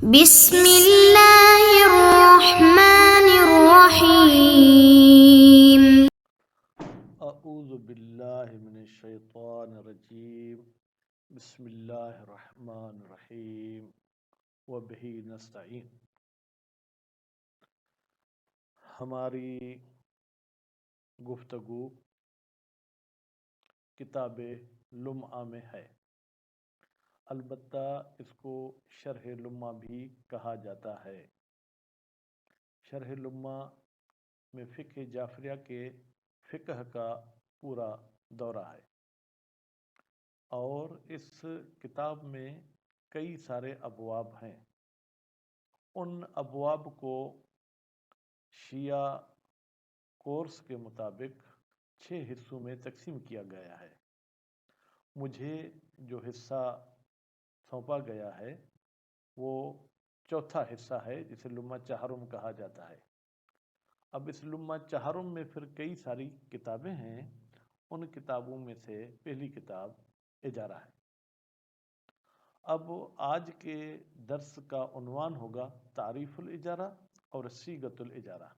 بسم اللہ الرحمن الرحیم۔ اعوذ باللہ من الشیطان الرجیم، بسم اللہ الرحمن الرحیم، وبہ نستعین۔ ہماری گفتگو کتاب لمعہ میں ہے، البتہ اس کو شرح لمعہ بھی کہا جاتا ہے۔ شرح لمعہ میں فقہ جعفریہ کے فقہ کا پورا دورہ ہے، اور اس کتاب میں کئی سارے ابواب ہیں۔ ان ابواب کو شیعہ کورس کے مطابق 6 حصوں میں تقسیم کیا گیا ہے۔ مجھے جو حصہ سونپا گیا ہے وہ چوتھا حصہ ہے، جسے لمعہ چہارم کہا جاتا ہے۔ اب اس لمعہ چہارم میں پھر کئی ساری کتابیں ہیں۔ ان کتابوں میں سے پہلی کتاب اجارہ ہے۔ اب آج کے درس کا عنوان ہوگا تعریف الاجارہ اور صیغۃ الاجارہ۔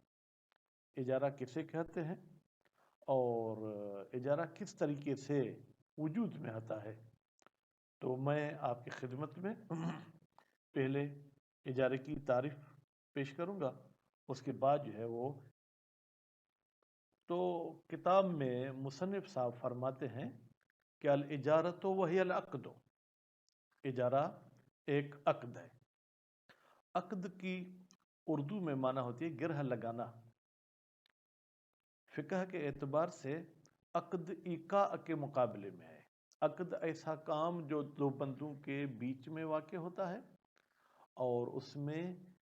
اجارہ کسے کہتے ہیں اور اجارہ کس طریقے سے وجود میں آتا ہے۔ تو میں آپ کی خدمت میں پہلے اجارے کی تعریف پیش کروں گا، اس کے بعد جو ہے وہ تو کتاب میں مصنف صاحب فرماتے ہیں کہ الاجارۃ وہی العقد، اجارہ ایک عقد ہے۔ عقد کی اردو میں معنی ہوتی ہے گرہ لگانا۔ فقہ کے اعتبار سے عقد ایقاع کے مقابلے میں ہے۔ عقد ایسا کام جو دو بندوں کے بیچ میں واقع ہوتا ہے اور اس میں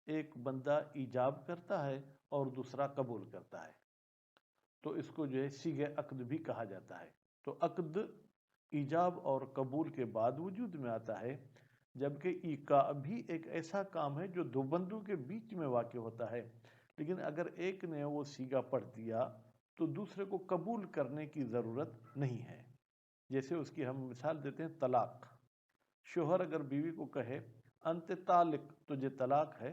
ایک بندہ ایجاب کرتا ہے اور دوسرا قبول کرتا ہے، تو اس کو جو ہے صیغہ عقد بھی کہا جاتا ہے۔ تو عقد ایجاب اور قبول کے بعد وجود میں آتا ہے، جبکہ ایقاع بھی ایک ایسا کام ہے جو دو بندوں کے بیچ میں واقع ہوتا ہے، لیکن اگر ایک نے وہ صیغہ پڑھ دیا تو دوسرے کو قبول کرنے کی ضرورت نہیں ہے۔ جیسے اس کی ہم مثال دیتے ہیں طلاق۔ شوہر اگر بیوی کو کہے انت طالق، تجھے طلاق ہے،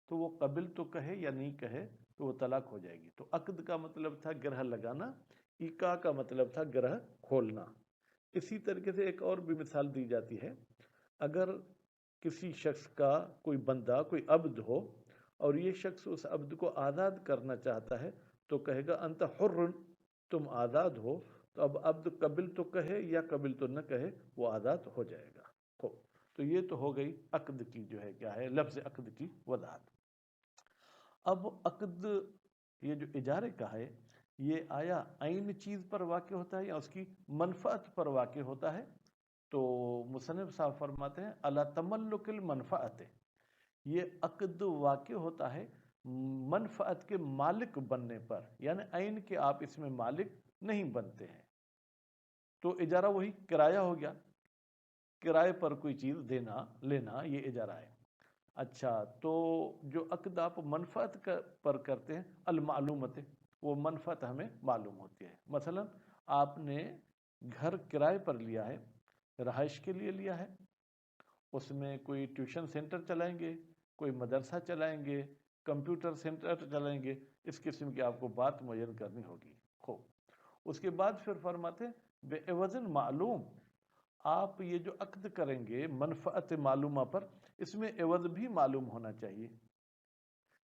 تو وہ قبل تو کہے یا نہیں کہے تو وہ طلاق ہو جائے گی۔ تو عقد کا مطلب تھا گرہ لگانا، ایقاع کا مطلب تھا گرہ کھولنا۔ اسی طریقے سے ایک اور بھی مثال دی جاتی ہے، اگر کسی شخص کا کوئی بندہ کوئی عبد ہو اور یہ شخص اس عبد کو آزاد کرنا چاہتا ہے تو کہے گا انت حر، تم آزاد ہو، تو اب عبد قبل تو کہے یا قبل تو نہ کہے وہ آزاد ہو جائے گا۔ تو یہ تو ہو گئی عقد کی جو ہے کیا ہے لفظ عقد کی وضاحت۔ اب عقد یہ جو اجارے کا ہے یہ آیا عین چیز پر واقع ہوتا ہے یا اس کی منفعت پر واقع ہوتا ہے؟ تو مصنف صاحب فرماتے ہیں الا تملک المنفعت، یہ عقد واقع ہوتا ہے منفعت کے مالک بننے پر، یعنی عین کے آپ اس میں مالک نہیں بنتے ہیں۔ تو اجارہ وہی کرایہ ہو گیا، کرائے پر کوئی چیز دینا لینا، یہ اجارہ ہے۔ اچھا، تو جو عقد آپ منفعت پر کرتے ہیں المعلومت، وہ منفعت ہمیں معلوم ہوتی ہے۔ مثلا آپ نے گھر کرائے پر لیا ہے، رہائش کے لیے لیا ہے، اس میں کوئی ٹیوشن سینٹر چلائیں گے، کوئی مدرسہ چلائیں گے، کمپیوٹر سینٹر چلائیں گے، اس قسم کی آپ کو بات معین کرنی ہوگی۔ خوب، اس کے بعد پھر فرماتے ہیں بے عوض معلوم، آپ یہ جو عقد کریں گے منفعت معلومہ پر، اس میں عوض بھی معلوم ہونا چاہیے،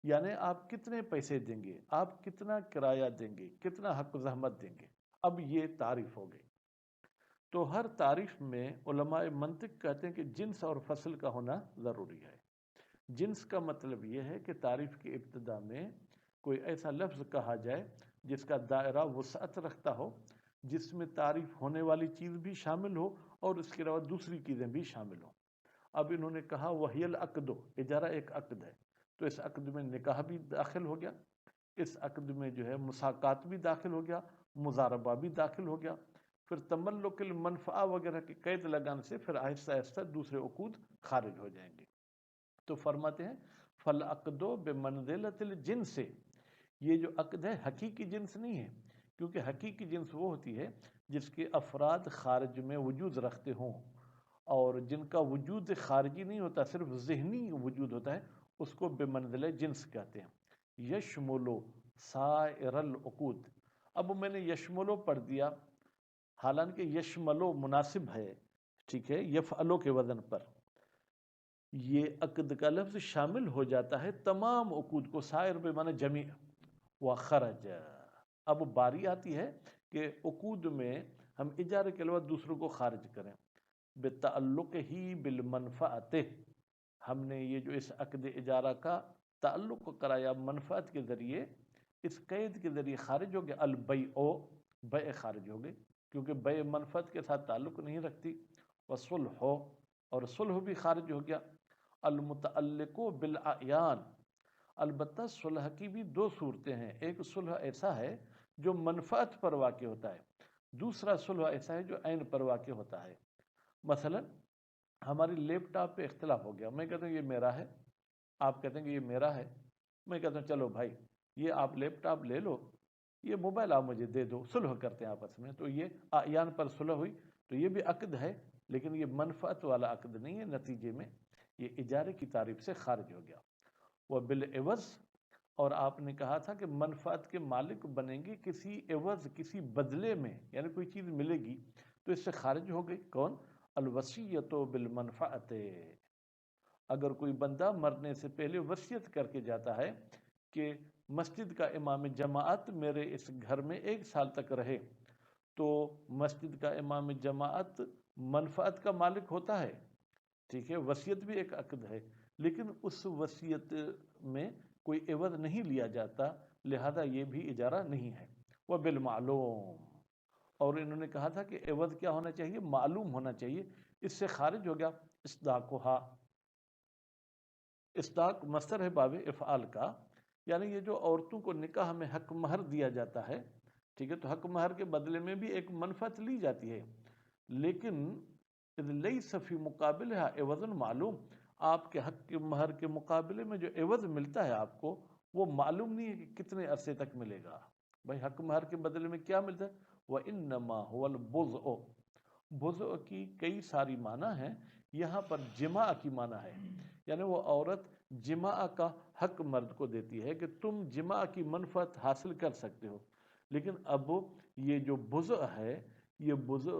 یعنی آپ کتنے پیسے دیں گے، آپ کتنا کرایہ دیں گے، کتنا حق زحمت دیں گے۔ اب یہ تعریف ہو گئی۔ تو ہر تعریف میں علماء منطق کہتے ہیں کہ جنس اور فصل کا ہونا ضروری ہے۔ جنس کا مطلب یہ ہے کہ تعریف کی ابتدا میں کوئی ایسا لفظ کہا جائے جس کا دائرہ وسعت رکھتا ہو، جس میں تعریف ہونے والی چیز بھی شامل ہو اور اس کے علاوہ دوسری چیزیں بھی شامل ہوں۔ اب انہوں نے کہا وہی العقد، اجارہ ایک عقد ہے، تو اس عقد میں نکاح بھی داخل ہو گیا، اس عقد میں جو ہے مساقات بھی داخل ہو گیا، مضاربہ بھی داخل ہو گیا، پھر تملک المنفعہ وغیرہ کی قید لگانے سے پھر آہستہ آہستہ دوسرے عقود خارج ہو جائیں گے۔ تو فرماتے ہیں فالعقد بمنزلۃ الجنس، یہ جو عقد ہے حقیقی جنس نہیں ہے، کیونکہ حقیقی جنس وہ ہوتی ہے جس کے افراد خارج میں وجود رکھتے ہوں اور جن کا وجود خارجی نہیں ہوتا، صرف ذہنی وجود ہوتا ہے، اس کو بمنزلہ جنس کہتے ہیں۔ یشملو سائر العقود، اب میں نے یشملو پڑھ دیا، حالانکہ یشملو مناسب ہے، ٹھیک ہے، یفعلو کے وزن پر، یہ عقد کا لفظ شامل ہو جاتا ہے تمام عقود کو، سائر بے معنی جمیع، وخرج، اب باری آتی ہے کہ عقود میں ہم اجارے کے علاوہ دوسروں کو خارج کریں، بتعلق ہی بالمنفعت، ہم نے یہ جو اس عقد اجارہ کا تعلق کرایا منفعت کے ذریعے، اس قید کے ذریعے خارج ہو گیا، البیع، بیع خارج ہو گئی، کیونکہ بیع منفعت کے ساتھ تعلق نہیں رکھتی، وصلح، اور صلح بھی خارج ہو گیا، المتعلق بالاعیان، البتہ صلح کی بھی دو صورتیں ہیں، ایک صلح ایسا ہے جو منفعت پر واقع ہوتا ہے، دوسرا صلح ایسا ہے جو عین پر واقع ہوتا ہے۔ مثلا ہماری لیپ ٹاپ پہ اختلاف ہو گیا، میں کہتا ہوں یہ میرا ہے، آپ کہتے ہیں کہ یہ میرا ہے، میں کہتا ہوں چلو بھائی یہ آپ لیپ ٹاپ لے لو، یہ موبائل آپ مجھے دے دو، صلح کرتے ہیں آپس میں، تو یہ اعیان پر صلح ہوئی، تو یہ بھی عقد ہے لیکن یہ منفعت والا عقد نہیں ہے، نتیجے میں یہ اجارے کی تعریف سے خارج ہو گیا۔ وہ بالعوض، اور آپ نے کہا تھا کہ منفعت کے مالک بنیں گے کسی عوض، کسی بدلے میں، یعنی کوئی چیز ملے گی تو اس سے خارج ہو گئی، کون؟ الوصیت بالمنفعت، اگر کوئی بندہ مرنے سے پہلے وصیت کر کے جاتا ہے کہ مسجد کا امام جماعت میرے اس گھر میں 1 سال تک رہے، تو مسجد کا امام جماعت منفعت کا مالک ہوتا ہے، ٹھیک ہے، وصیت بھی ایک عقد ہے، لیکن اس وصیت میں کوئی عوض نہیں لیا جاتا، لہذا یہ بھی اجارہ نہیں ہے۔ وہ بالمعلوم، اور انہوں نے کہا تھا کہ عوض کیا ہونا چاہیے؟ معلوم ہونا چاہیے، اس سے خارج ہو گیا اصداقھا، اصداق مصدر ہے باب افعال کا، یعنی یہ جو عورتوں کو نکاح میں حق مہر دیا جاتا ہے، ٹھیک ہے، تو حق مہر کے بدلے میں بھی ایک منفعت لی جاتی ہے، لیکن اذ لیس فی مقابلها عوض معلوم، آپ کے حق کے مہر کے مقابلے میں جو عوض ملتا ہے آپ کو، وہ معلوم نہیں ہے کہ کتنے عرصے تک ملے گا۔ بھائی حق مہر کے بدلے میں کیا ملتا ہے؟ وَإِنَّمَا هُوَ الْبُضْعُ، بضع کی کئی ساری معنی ہیں، یہاں پر جماع کی معنی ہے، یعنی وہ عورت جماع کا حق مرد کو دیتی ہے کہ تم جماع کی منفعت حاصل کر سکتے ہو، لیکن اب یہ جو بضع ہے، یہ بضع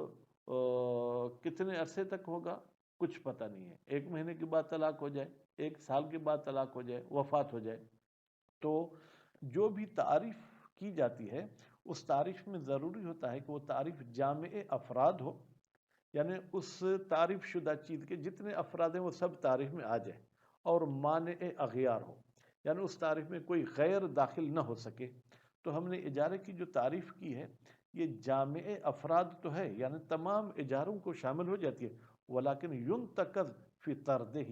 کتنے عرصے تک ہوگا کچھ پتہ نہیں ہے، 1 مہینے کے بعد طلاق ہو جائے، 1 سال کے بعد طلاق ہو جائے، وفات ہو جائے، تو جو بھی تعریف کی جاتی ہے اس تعریف میں ضروری ہوتا ہے کہ وہ تعریف جامع افراد ہو، یعنی اس تعریف شدہ چیز کے جتنے افراد ہیں وہ سب تعریف میں آ جائے، اور مانع اغیار ہو، یعنی اس تعریف میں کوئی غیر داخل نہ ہو سکے۔ تو ہم نے اجارے کی جو تعریف کی ہے یہ جامع افراد تو ہے، یعنی تمام اجاروں کو شامل ہو جاتی ہے، ولیکن ينتقض فی طردہ،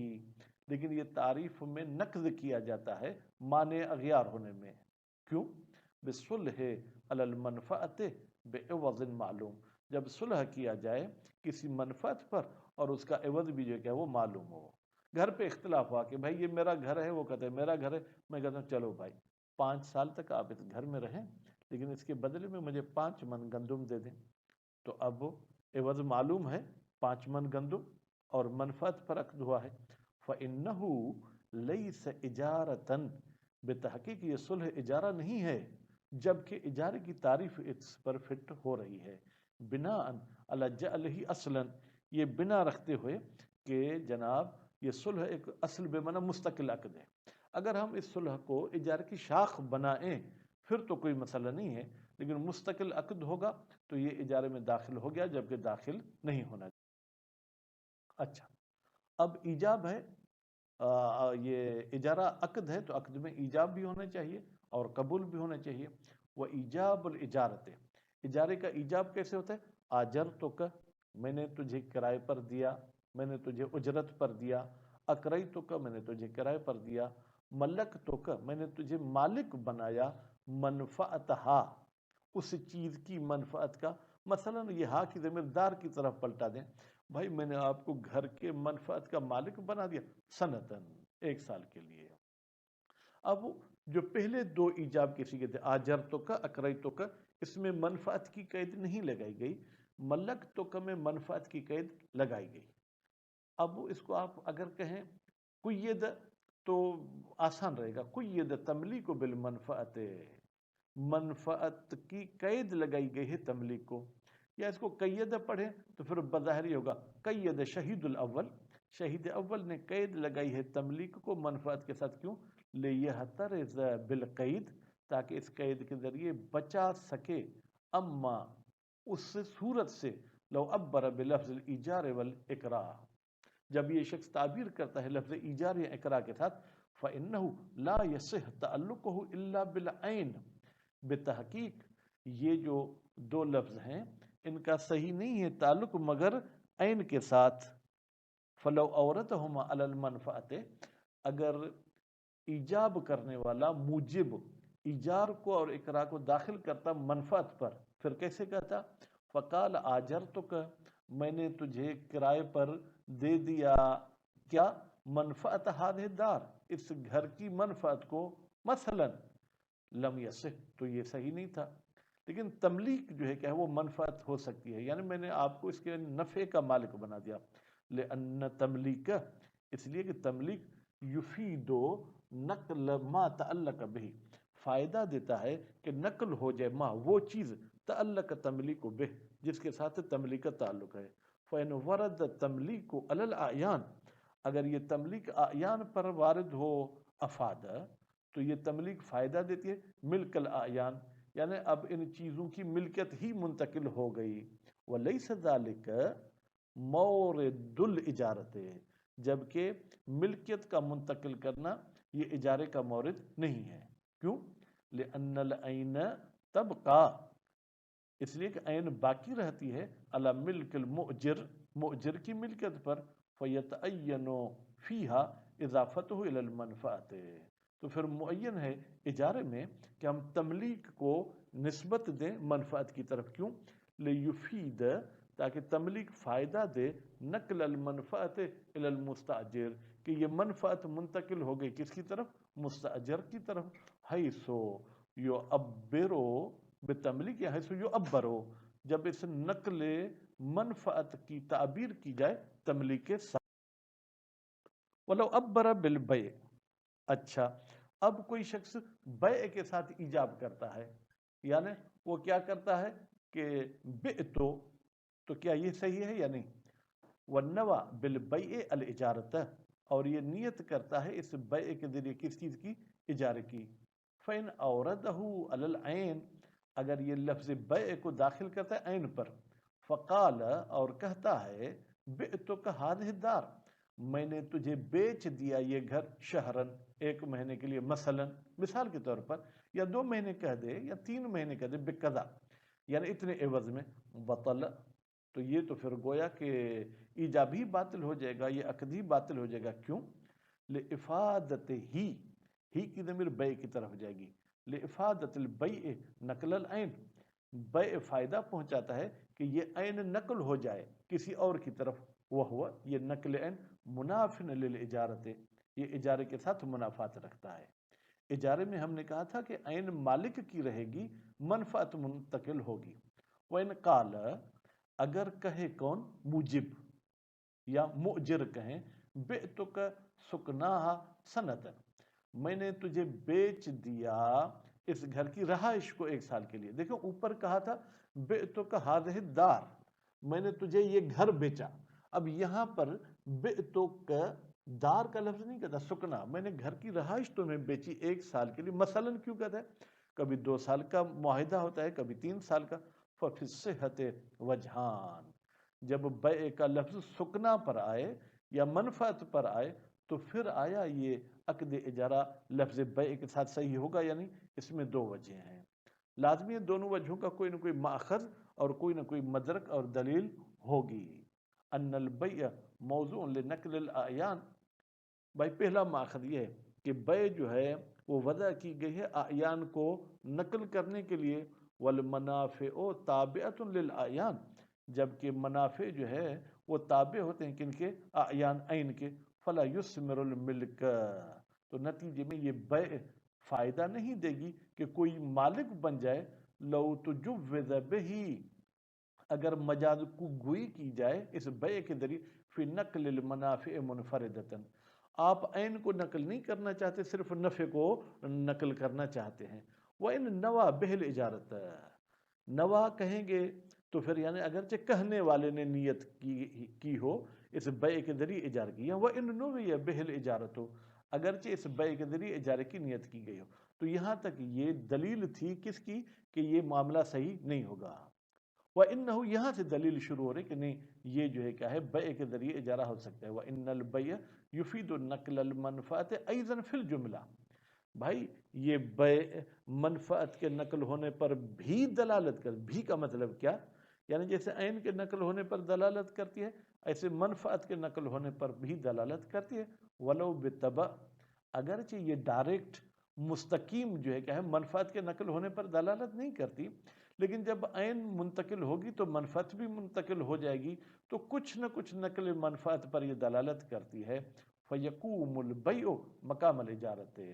لیکن یہ تعریف میں نقض کیا جاتا ہے مانع اغیار ہونے میں، کیوں؟ بصلح علی المنفعت بعوض معلوم، جب صلح کیا جائے کسی منفعت پر اور اس کا عوض بھی جو کہ وہ معلوم ہو۔ گھر پہ اختلاف ہوا کہ بھائی یہ میرا گھر ہے، وہ کہتے ہیں میرا گھر ہے، میں کہتا ہوں چلو بھائی 5 سال تک آپ اس گھر میں رہیں لیکن اس کے بدلے میں مجھے 5 من گندم دے دیں، تو اب عوض معلوم ہے 5 من گندم اور منفعت پر عقد ہوا ہے، فَإِنَّهُ لَيْسَ إِجَارَةً، بتحقیق یہ صلح اجارہ نہیں ہے، جبکہ اجارے کی تعریف اس پر فٹ ہو رہی ہے، بناء علی جعلہ اصلا، یہ بنا رکھتے ہوئے کہ جناب یہ صلح ایک اصل بے معنی مستقل عقد ہے، اگر ہم اس صلح کو اجارے کی شاخ بنائیں پھر تو کوئی مسئلہ نہیں ہے، لیکن مستقل عقد ہوگا تو یہ اجارے میں داخل ہو گیا جبکہ داخل نہیں ہونا۔ اچھا، اب ایجاب ہے، یہ اجارہ عقد ہے تو عقد میں ایجاب بھی ہونا چاہیے اور قبول بھی ہونا چاہیے۔ وہ ایجاب الاجارت، اجارے کا ایجاب کیسے ہوتا ہے؟ آجرتک، میں نے تجھے کرائے پر دیا، میں نے تجھے اجرت پر دیا، اکریتک، میں نے تجھے کرائے پر دیا، ملکتک، میں نے تجھے مالک بنایا، منفعتہا، اس چیز کی منفعت کا، مثلا یہ ہا کی ضمیر دار کی طرف پلٹا دیں، بھائی میں نے آپ کو گھر کے منفعت کا مالک بنا دیا سنتن، 1 سال کے لیے۔ اب جو پہلے 2 ایجاب کسی کے تھے آجرتک اکریتک، اس میں منفعت کی قید نہیں لگائی گئی، ملکتک میں منفعت کی قید لگائی گئی، اب اس کو آپ اگر کہیں قید تو آسان رہے گا، قید تملیک بالمنفعت، منفعت کی قید لگائی گئی ہے تملیک کو، یا اس کو قید پڑھیں تو پھر بظاہر ہی ہوگا قید شہید الاول، شہید اول نے قید لگائی ہے تملیک کو منفعت کے ساتھ، کیوں؟ لیحترز بالقید، تاکہ اس قید کے ذریعے بچا سکے، اما اس صورت سے، لو عبر بلفظ الایجار والاکراہ، جب یہ شخص تعبیر کرتا ہے لفظ ایجار یا اکراہ کے ساتھ، فإنه لا يصح تعلقه الا بالعین، بتحقیق یہ جو دو لفظ ہیں ان کا صحیح نہیں ہے تعلق مگر عین کے ساتھ، فلو اورتهما علی المنفعت، اگر ایجاب کرنے والا موجب ایجار کو اور اکراہ کو داخل کرتا منفعت پر، پھر کیسے کہتا؟ فقال آجرتک، میں نے تجھے کرائے پر دے دیا، کیا؟ منفعت ہذہ الدار، اس گھر کی منفعت کو، مثلا لم یصح، تو یہ صحیح نہیں تھا۔ لیکن تملیک جو ہے کیا ہے وہ منفعت ہو سکتی ہے، یعنی میں نے آپ کو اس کے نفع کا مالک بنا دیا، لأن تملیک، اس لیے کہ تملیک یفید نقل ما تعلق به، فائدہ دیتا ہے کہ نقل ہو جائے ما، وہ چیز، تعلق تملیک بہ، جس کے ساتھ تملیک کا تعلق ہے۔ فإن ورد تملیک علی الاعیان، اگر یہ تملیک اعیان پر وارد ہو، افاد، تو یہ تملیک فائدہ دیتی ہے، ملک الاعیان، یعنی اب ان چیزوں کی ملکیت ہی منتقل ہو گئی، ولیس ذالک مورد الاجارت، جبکہ ملکیت کا منتقل کرنا یہ اجارے کا مورد نہیں ہے، کیوں؟ لأن العین تبقى، اس لیے کہ عین باقی رہتی ہے، علی ملک المؤجر، مؤجر کی ملکیت پر، فیتعین فیہا اضافتہ الی المنفعت، تو پھر معین ہے اجارے میں کہ ہم تملیک کو نسبت دیں منفعت کی طرف، کیوں؟ لیفید، تاکہ تملیک فائدہ دے، نقل المنفعت الی المستاجر، کہ یہ منفعت منتقل ہو گئی کس کی طرف؟ مستاجر کی طرف، حیثو یعبرو بتملیک، یا حیثو یعبرو، جب اس نقل منفعت کی تعبیر کی جائے تملیک کے ساتھ، ولو عبر بالبیع، اچھا اب کوئی شخص بیع کے ساتھ ایجاب کرتا ہے، یعنی وہ کیا کرتا ہے کہ بعتو، تو کیا یہ صحیح ہے یا نہیں؟ والنوى بالبیع الاجارت، اور یہ نیت کرتا ہے اس بیع کے ذریعے کس چیز کی؟ اجارے کی، فإن اوردہ علی العین، اگر یہ لفظ بیع کو داخل کرتا ہے عین پر، فقال، اور کہتا ہے، بعتک ہذہ الدار، میں نے تجھے بیچ دیا یہ گھر، شہرن، ایک مہینے کے لیے، مثلا مثال کے طور پر، یا 2 مہینے کہہ دے یا 3 مہینے کہہ دے، بقضا، یعنی اتنے عوض میں، بطل، تو یہ تو پھر گویا کہ ایجاب ہی باطل ہو جائے گا، یہ عقد ہی باطل ہو جائے گا، کیوں؟ لافادت ہی کی ضمیر بیع کی طرف جائے گی، لافادت البیع نقل العین، بیع فائدہ پہنچاتا ہے کہ یہ عین نقل ہو جائے کسی اور کی طرف، وہ یہ نقل عین منافن للاجارت، یہ اجارے کے ساتھ منافات رکھتا ہے۔ اجارے میں ہم نے کہا تھا کہ عین مالک کی رہے گی، منفعت منتقل ہوگی۔ وَإِنْ قَالَ، اگر کہے کون؟ موجب یا مؤجر کہیں، بعتک سکناہا سنتن، میں نے تجھے بیچ دیا اس گھر کی رہائش کو 1 سال کے لیے، دیکھو اوپر کہا تھا بعتک ہذہ الدار، میں نے تجھے یہ گھر بیچا، اب یہاں پر بعتک دار کا لفظ نہیں کہتا، سکنا، میں نے گھر کی رہائش تمہیں بیچی 1 سال کے لیے، مثلا کیوں کہتا ہے؟ کبھی 2 سال کا معاہدہ ہوتا ہے، کبھی 3 سال کا، ففی الصحت وجہان، جب بیع کا لفظ سکنا پر آئے یا منفعت پر آئے تو پھر آیا یہ عقد اجارہ لفظ بیع کے ساتھ صحیح ہوگا یا نہیں؟ اس میں 2 وجہ ہیں، لازمی ہے دونوں وجہوں کا کوئی نہ کوئی ماخذ اور کوئی نہ کوئی مدرک اور دلیل ہوگی۔ ان البیع موضوع لنقل الاعیان، بھائی پہلا ماخذ یہ ہے کہ بیع جو ہے وہ وضع کی گئی ہے اعیان کو نقل کرنے کے لیے، والمنافع تابعۃ للاعیان، جبکہ منافع جو ہے وہ تابع ہوتے ہیں کن کے؟ اعیان، عین کے، فلا یثمر الملک، تو نتیجے میں یہ بیع فائدہ نہیں دے گی کہ کوئی مالک بن جائے، لو تجوز بہ، اگر مجاز کو گوئی کی جائے اس بیع کے ذریعے، فی نقل المنافع منفردتاً، آپ عین کو نقل نہیں کرنا چاہتے، صرف نفع کو نقل کرنا چاہتے ہیں۔ وَإِن نَوَى بِهِ الْإِجَارَةَ، نوا کہیں گے تو پھر یعنی اگرچہ کہنے والے نے نیت کی ہو اس بیع کے ذریعے اجارہ کی، یا وَإِن نُوِيَ بِهِ الْإِجَارَةُ، اگرچہ اس بیع کے ذریعے اجارے کی نیت کی گئی ہو، تو یہاں تک یہ دلیل تھی کس کی کہ یہ معاملہ صحیح نہیں ہوگا۔ وَإِنَّهُ، یہاں سے دلیل شروع ہو رہی کہ نہیں یہ جو ہے کیا ہے بیع کے ذریعے اجارہ ہو سکتا ہے۔ وَإِنَّ الْبَيْعَ يُفِيدُ نَقْلَ الْمَنْفَعَةِ أَيْضًا فِي الْجُمْلَةِ، بھائی یہ بیع منفعت کے نقل ہونے پر بھی دلالت کر، بھی کا مطلب کیا، یعنی جیسے عین کے نقل ہونے پر دلالت کرتی ہے، ایسے منفعت کے نقل ہونے پر بھی دلالت کرتی ہے۔ وَلَوْ بِالطَّبْعِ، اگرچہ یہ ڈائریکٹ مستقیم جو ہے کیا ہے منفعت کے نقل ہونے پر دلالت نہیں کرتی، لیکن جب عین منتقل ہوگی تو منفعت بھی منتقل ہو جائے گی، تو کچھ نہ کچھ نقل منفعت پر یہ دلالت کرتی ہے۔ فَيَقُومُ الْبَيْعُ مَقَامَ الْإِجَارَةِ،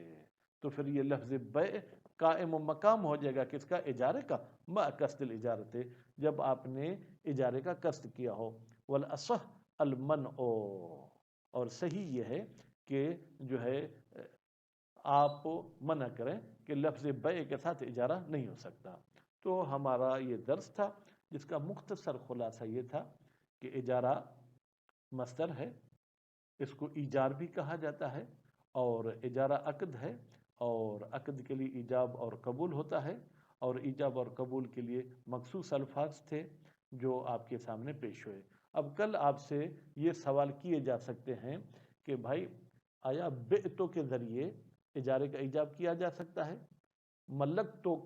تو پھر یہ لفظ بیع قائم و مقام ہو جائے گا کس کا، اجارے کا، مع قصد الاجارت، جب آپ نے اجارے کا قصد کیا ہو۔ والاصح المنع، اور صحیح یہ ہے کہ جو ہے آپ منع کریں کہ لفظ بیع کے ساتھ اجارہ نہیں ہو سکتا۔ تو ہمارا یہ درس تھا جس کا مختصر خلاصہ یہ تھا کہ اجارہ مصدر ہے، اس کو ایجار بھی کہا جاتا ہے، اور اجارہ عقد ہے، اور عقد کے لیے ایجاب اور قبول ہوتا ہے، اور ایجاب اور قبول کے لیے مخصوص الفاظ تھے جو آپ کے سامنے پیش ہوئے۔ اب کل آپ سے یہ سوال کیے جا سکتے ہیں کہ بھائی آیا بعتوں کے ذریعے اجارے کا ایجاب کیا جا سکتا ہے، ملکتوں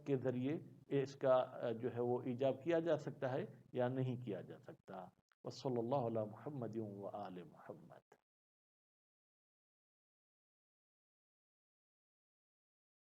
کے ذریعے اس کا جو ہے وہ ایجاب کیا جا سکتا ہے یا نہیں کیا جا سکتا۔ وصلی اللہ علی محمد و آل محمد۔